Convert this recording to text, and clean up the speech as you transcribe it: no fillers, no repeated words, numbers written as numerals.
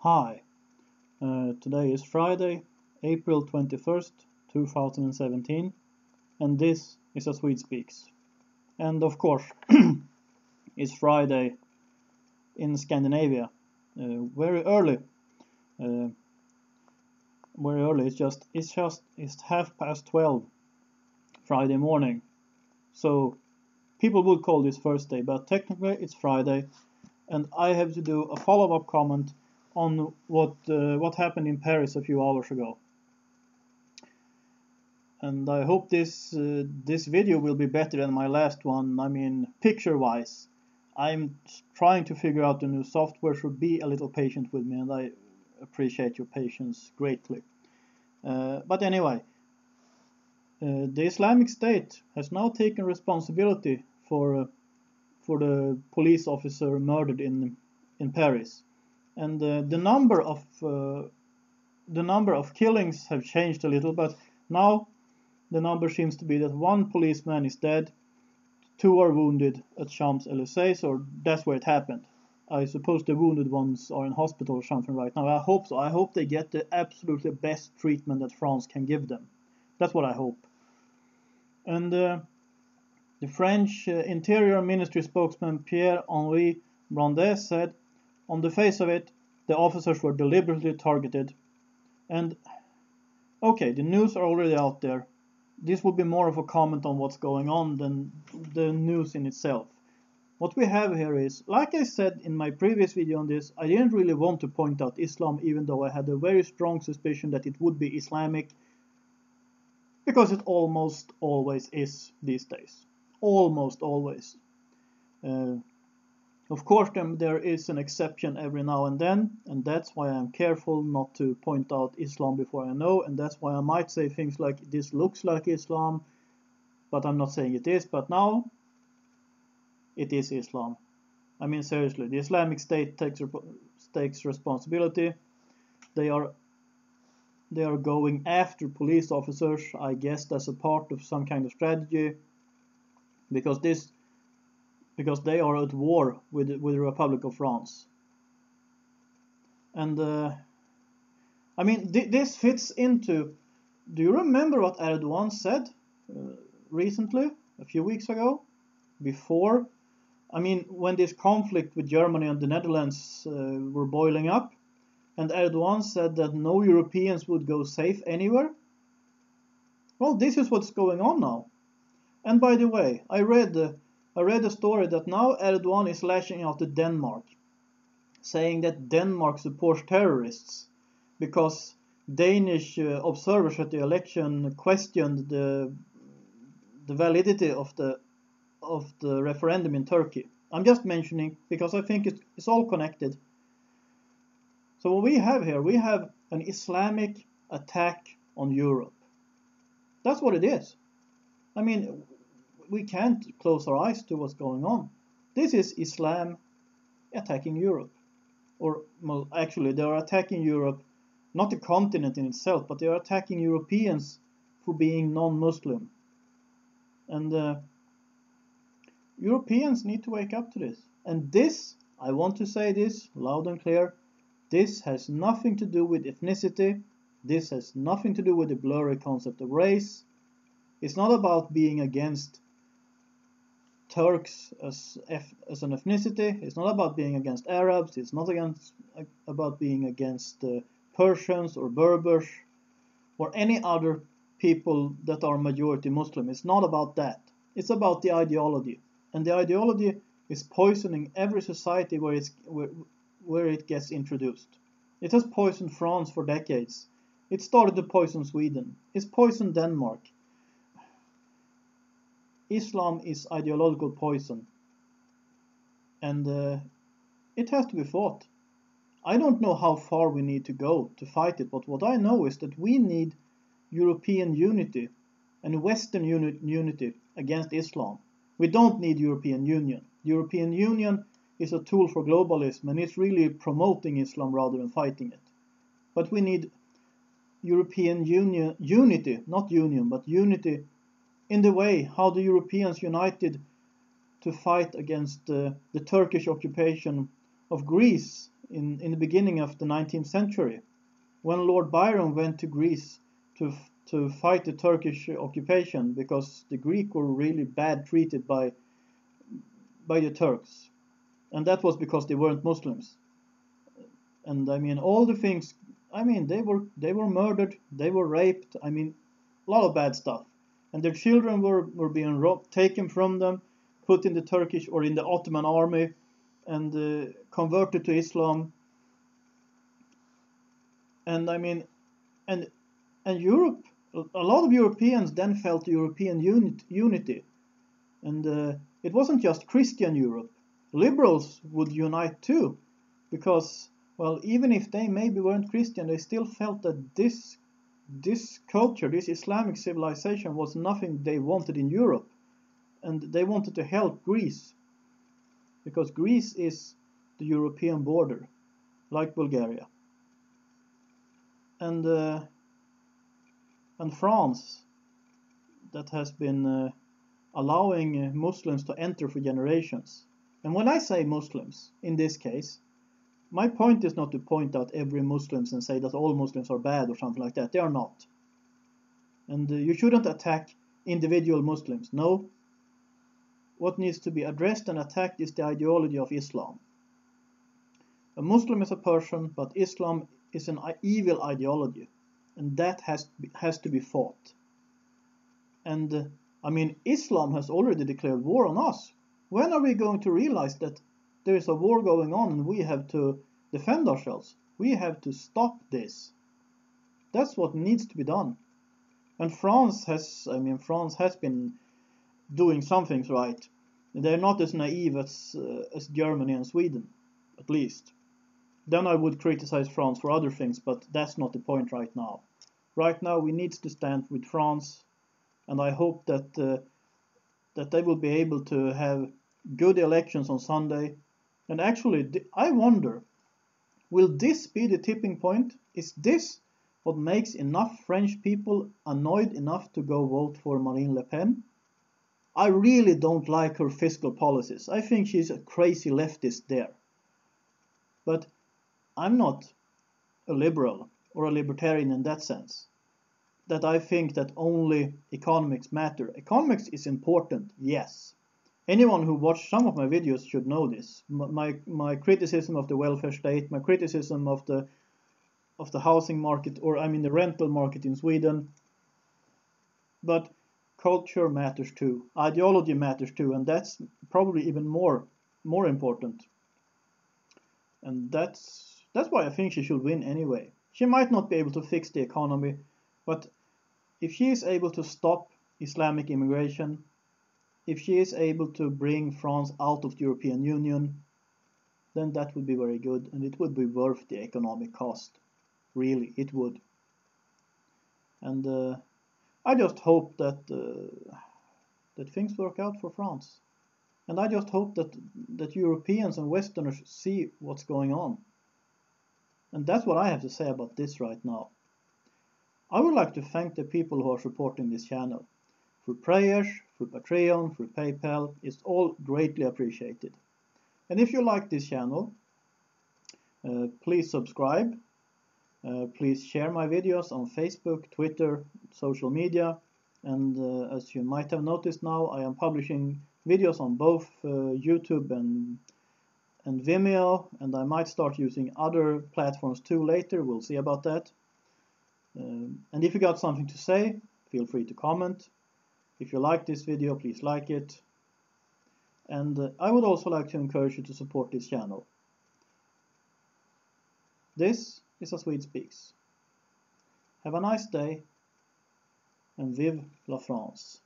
Hi, today is Friday, April 21st, 2017, and this is A Swede Speaks. And of course, it's Friday in Scandinavia, very early. Uh, very early. It's 12:30 Friday morning. So people would call this Thursday, but technically it's Friday, and I have to do a follow-up comment on what happened in Paris a few hours ago. And I hope this video will be better than my last one. I mean, picture-wise. I'm trying to figure out the new software, so be a little patient with me, and I appreciate your patience greatly. But anyway, the Islamic State has now taken responsibility for the police officer murdered in Paris, and the number of killings have changed a little, but now the number seems to be that one policeman is dead, two are wounded at Champs-Élysées, or that's where it happened. I suppose the wounded ones are in hospital or something right now. I hope so. I hope they get the absolutely best treatment that France can give them. That's what I hope. And the French Interior Ministry spokesman Pierre-Henri Brandes said, on the face of it, the officers were deliberately targeted. And okay, the news are already out there. This would be more of a comment on what's going on than the news in itself. What we have here is, like I said in my previous video on this, I didn't really want to point out Islam, even though I had a very strong suspicion that it would be Islamic, because it almost always is these days. Almost always. Of course, there is an exception every now and then, and that's why I'm careful not to point out Islam before I know, and that's why I might say things like, this looks like Islam, but I'm not saying it is, but now it is Islam. I mean, seriously, the Islamic State takes responsibility. They are going after police officers, I guess as a part of some kind of strategy, because they are at war with the Republic of France. And I mean, this fits into. Do you remember what Erdogan said recently, a few weeks ago, before? I mean, when this conflict with Germany and the Netherlands were boiling up, and Erdogan said that no Europeans would go safe anywhere. Well, this is what's going on now. And by the way, I read a story that now Erdogan is lashing out at Denmark, saying that Denmark supports terrorists because Danish observers at the election questioned the validity of the referendum in Turkey. I'm just mentioning because I think it's all connected. So what we have here, we have an Islamic attack on Europe. That's what it is. I mean, we can't close our eyes to what's going on. This is Islam attacking Europe. Or, well, actually, they are attacking Europe, not the continent in itself, but they are attacking Europeans for being non-Muslim. And Europeans need to wake up to this. And this, I want to say this loud and clear, this has nothing to do with ethnicity. This has nothing to do with the blurry concept of race. It's not about being against Turks as an ethnicity. It's not about being against Arabs. It's not about being against Persians or Berbers or any other people that are majority Muslim. It's not about that. It's about the ideology. And the ideology is poisoning every society where it gets introduced. It has poisoned France for decades. It started to poison Sweden. It's poisoned Denmark. Islam is ideological poison. And it has to be fought. I don't know how far we need to go to fight it, but what I know is that we need European unity and Western unity against Islam. We don't need European Union. European Union is a tool for globalism, and it's really promoting Islam rather than fighting it. But we need European Union unity, not union, but unity in the way how the Europeans united to fight against the Turkish occupation of Greece in the beginning of the 19th century, when Lord Byron went to Greece to fight the Turkish occupation, because the Greeks were really bad treated by the Turks, and that was because they weren't Muslims. And I mean, all the things, I mean, they were murdered, they were raped, I mean, a lot of bad stuff, and their children were being taken from them, put in the Turkish or in the Ottoman army, and converted to Islam. And I mean, and Europe, a lot of Europeans then felt European unity, and it wasn't just Christian Europe. Liberals would unite too, because, well, even if they maybe weren't Christian, they still felt that this culture, this Islamic civilization, was nothing they wanted in Europe, and they wanted to help Greece, because Greece is the European border, like Bulgaria. And France, that has been allowing Muslims to enter for generations. And when I say Muslims, in this case, my point is not to point out every Muslims and say that all Muslims are bad or something like that. They are not. And you shouldn't attack individual Muslims. No. What needs to be addressed and attacked is the ideology of Islam. A Muslim is a person, but Islam is an evil ideology, and that has to be fought. And I mean, Islam has already declared war on us. When are we going to realize that there is a war going on and we have to defend ourselves? We have to stop this. That's what needs to be done. And France has been doing some things right. They're not as naive as Germany and Sweden, at least. Then I would criticize France for other things, but that's not the point right now. Right now we need to stand with France, and I hope that they will be able to have good elections on Sunday. And actually, I wonder, will this be the tipping point? Is this what makes enough French people annoyed enough to go vote for Marine Le Pen? I really don't like her fiscal policies. I think she's a crazy leftist there. But I'm not a liberal or a libertarian in that sense, that I think that only economics matter. Economics is important, yes. Anyone who watched some of my videos should know this. My criticism of the welfare state, my criticism of the housing market, or I mean the rental market in Sweden. But culture matters too, ideology matters too, and that's probably even more important. And that's why I think she should win anyway. She might not be able to fix the economy, but if she is able to stop Islamic immigration, if she is able to bring France out of the European Union, then that would be very good, and it would be worth the economic cost. Really, it would. And I just hope that things work out for France. And I just hope that Europeans and Westerners see what's going on. And that's what I have to say about this right now. I would like to thank the people who are supporting this channel. Through prayers, through Patreon, through PayPal, it's all greatly appreciated. And if you like this channel, please subscribe. Please share my videos on Facebook, Twitter, social media. And as you might have noticed now, I am publishing videos on both YouTube and Vimeo, and I might start using other platforms too later. We'll see about that. And if you got something to say, feel free to comment. If you like this video, please like it. And I would also like to encourage you to support this channel. This is A Swede Speaks. Have a nice day, and vive la France!